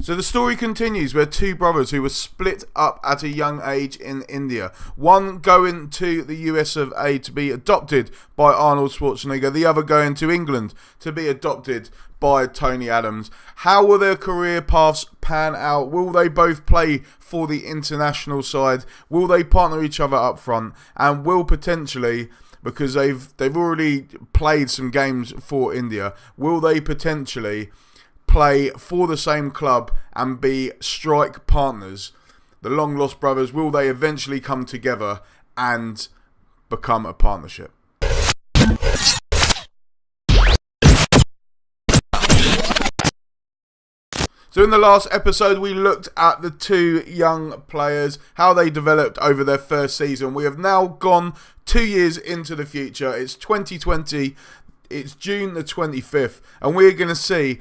So the story continues where two brothers who were split up at a young age in India, one going to the US of A to be adopted by Arnold Schwarzenegger, the other going to England to be adopted by Tony Adams. How will their career paths pan out? Will they both play for the international side? Will they partner each other up front? And will potentially, because they've already played some games for India, will they potentially play for the same club and be strike partners? The long lost brothers, will they eventually come together and become a partnership? So in the last episode, we looked at the two young players, how they developed over their first season. We have now gone 2 years into the future. It's 2020. It's June the 25th. And we're going to see,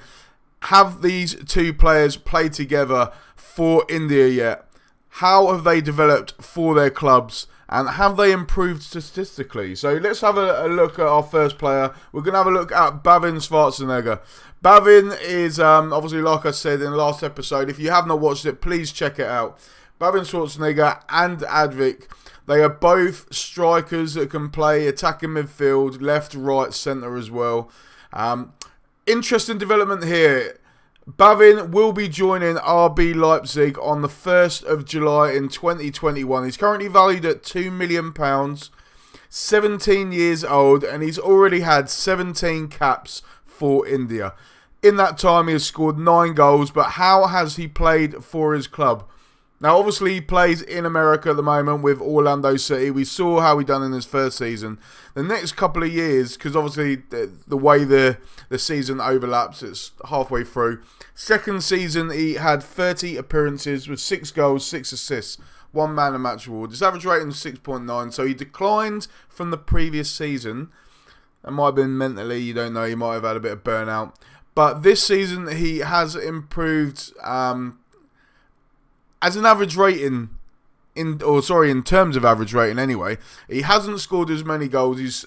have these two players played together for India yet? How have they developed for their clubs? And have they improved statistically? So let's have a look at our first player. We're going to have a look at Bhavin Schwarzenegger. Bhavin is, obviously, like I said in the last episode, if you have not watched it, please check it out. Bhavin Schwarzenegger and Advik, they are both strikers that can play attacking midfield, left, right, centre as well. Interesting development here. Bhavin will be joining RB Leipzig on the 1st of July in 2021. He's currently valued at £2 million, 17 years old, and he's already had 17 caps for India. In that time, he has scored 9 goals, but how has he played for his club? Now, obviously, he plays in America at the moment with Orlando City. We saw how he done in his first season. The next couple of years, because obviously the way the season overlaps, it's halfway through. Second season, he had 30 appearances with 6 goals, 6 assists, 1 man of match award. His average rating was 6.9, so he declined from the previous season. It might have been mentally, you don't know, he might have had a bit of burnout. But this season, he has improved as an average rating, in terms of average rating anyway. He hasn't scored as many goals. He's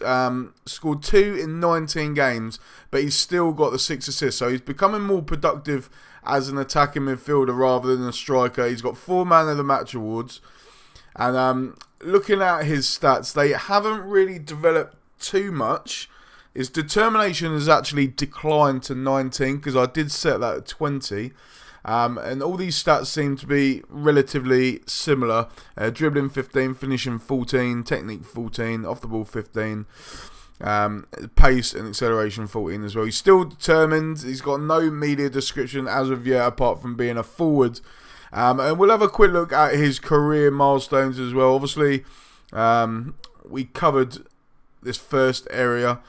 scored 2 in 19 games, but he's still got the 6 assists. So he's becoming more productive as an attacking midfielder rather than a striker. He's got 4 man of the match awards. And looking at his stats, they haven't really developed too much. His determination has actually declined to 19, because I did set that at 20. And all these stats seem to be relatively similar. Dribbling 15, finishing 14, technique 14, off the ball 15, pace and acceleration 14 as well. He's still determined. He's got no media description as of yet, apart from being a forward. And we'll have a quick look at his career milestones as well. Obviously, we covered this first area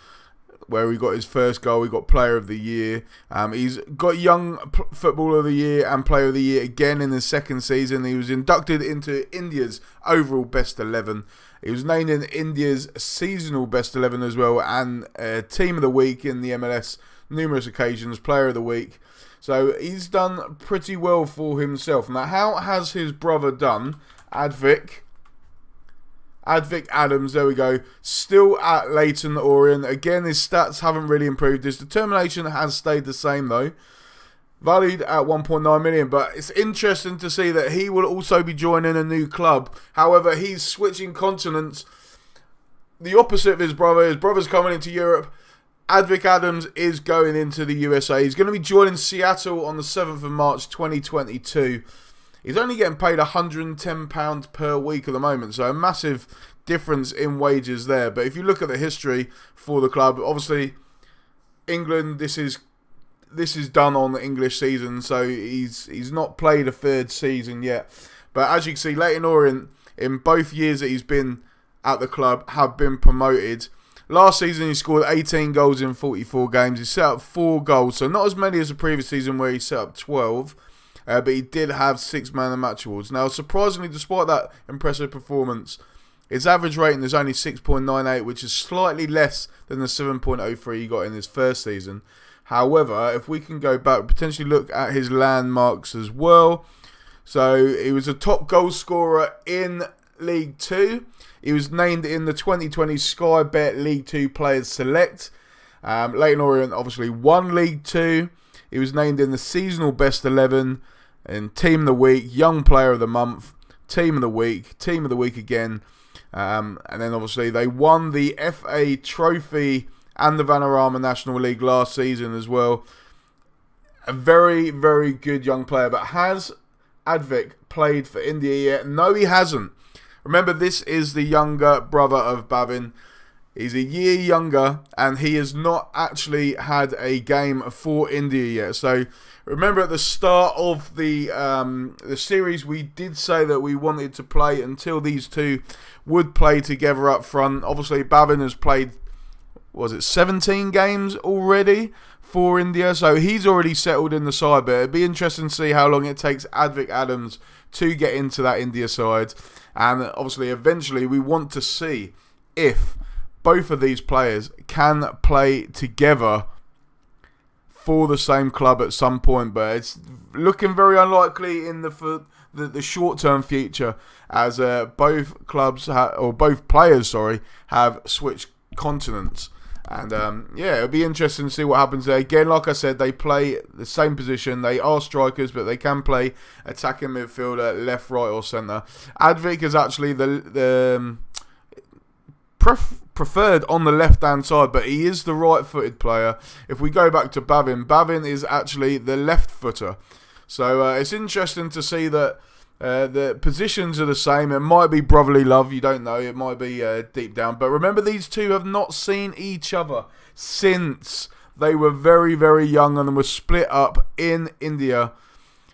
where he got his first goal. He got Player of the Year. He's got Young Footballer of the Year and Player of the Year again in his second season. He was inducted into India's overall Best 11. He was named in India's seasonal Best 11 as well, and Team of the Week in the MLS numerous occasions, Player of the Week. So he's done pretty well for himself. Now, how has his brother done? Advik Adams, there we go, still at Leyton Orient. Again, his stats haven't really improved. His determination has stayed the same though, valued at 1.9 million. But it's interesting to see that he will also be joining a new club. However, he's switching continents, the opposite of his brother. His brother's coming into Europe. Advik Adams is going into the USA. He's going to be joining Seattle on the 7th of March 2022. He's only getting paid £110 per week at the moment, so a massive difference in wages there. But if you look at the history for the club, obviously England, this is done on the English season, so he's not played a third season yet. But as you can see, Leyton Orient, in both years that he's been at the club, have been promoted. Last season, he scored 18 goals in 44 games. He set up 4 goals, so not as many as the previous season where he set up 12. But he did have 6 man of the match awards. Now, surprisingly, despite that impressive performance, his average rating is only 6.98, which is slightly less than the 7.03 he got in his first season. However, if we can go back, potentially look at his landmarks as well. So, he was a top goal scorer in League 2. He was named in the 2020 Sky Bet League 2 Players Select. Leyton Orient obviously won League 2. He was named in the seasonal best 11 and Team of the Week, Young Player of the Month, Team of the Week again. And then obviously they won the FA Trophy and the Vanarama National League last season as well. A very, very good young player. But has Advik played for India yet? No, he hasn't. Remember, this is the younger brother of Bhavin. He's a year younger, and he has not actually had a game for India yet. So remember, at the start of the series, we did say that we wanted to play until these two would play together up front. Obviously, Bhavin has played, 17 games already for India, so he's already settled in the side. But it'd be interesting to see how long it takes Advik Adams to get into that India side. And obviously, eventually, we want to see if both of these players can play together for the same club at some point, but it's looking very unlikely in the short-term future, as both players have switched continents. And it'll be interesting to see what happens there. Again, like I said, they play the same position. They are strikers, but they can play attacking midfielder, left, right, or centre. Advik is actually the preferred on the left-hand side, but he is the right-footed player. If we go back to Bhavin is actually the left-footer. So it's interesting to see that the positions are the same. It might be brotherly love, you don't know. It might be deep down. But remember, these two have not seen each other since they were very, very young and were split up in India,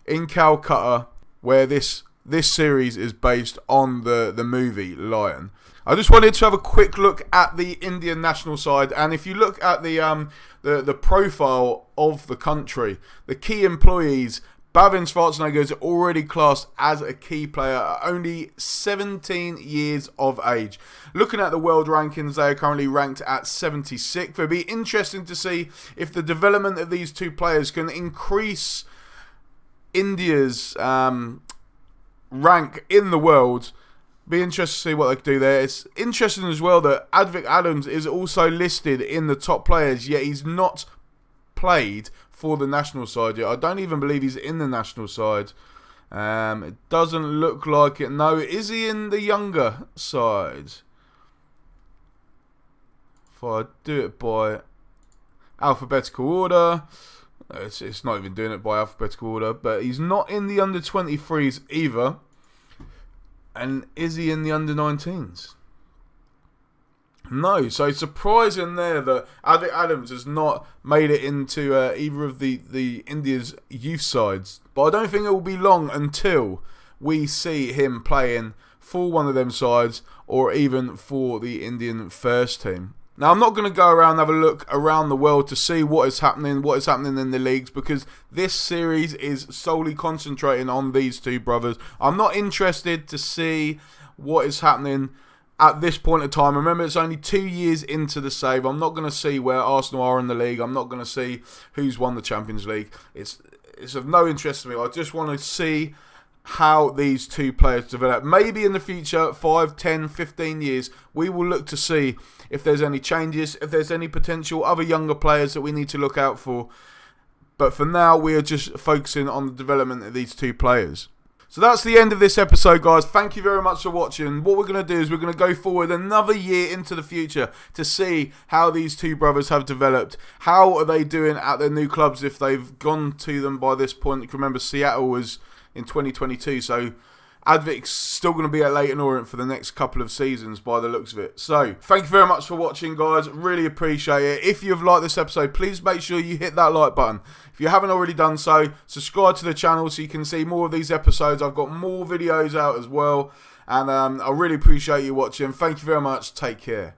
in Calcutta, where this series is based on the movie Lion. I just wanted to have a quick look at the Indian national side, and if you look at the profile of the country, the key employees, Bhavin Schwarzenegger is already classed as a key player at only 17 years of age. Looking at the world rankings, they are currently ranked at 76th. It'll be interesting to see if the development of these two players can increase India's rank in the world. Be interested to see what they can do there. It's interesting as well that Advik Adams is also listed in the top players, yet he's not played for the national side yet. I don't even believe he's in the national side. It doesn't look like it. No, is he in the younger side? If I do it by alphabetical order, it's not even doing it by alphabetical order, but he's not in the under 23s either. And is he in the under-19s? No. So surprising there that Advik Adams has not made it into either of the India's youth sides. But I don't think it will be long until we see him playing for one of them sides or even for the Indian first team. Now, I'm not going to go around and have a look around the world to see what is happening in the leagues, because this series is solely concentrating on these two brothers. I'm not interested to see what is happening at this point in time. Remember, it's only 2 years into the save. I'm not going to see where Arsenal are in the league. I'm not going to see who's won the Champions League. It's of no interest to me. I just want to see how these two players develop. Maybe in the future, 5, 10, 15 years, we will look to see if there's any changes, if there's any potential other younger players that we need to look out for. But for now, we are just focusing on the development of these two players. So that's the end of this episode, guys. Thank you very much for watching. What we're going to do is we're going to go forward another year into the future to see how these two brothers have developed. How are they doing at their new clubs if they've gone to them by this point? Remember, Seattle was in 2022, so Advik's still going to be at Leyton Orient for the next couple of seasons by the looks of it. So, thank you very much for watching, guys. Really appreciate it. If you've liked this episode, please make sure you hit that like button. If you haven't already done so, subscribe to the channel so you can see more of these episodes. I've got more videos out as well, and I really appreciate you watching. Thank you very much. Take care.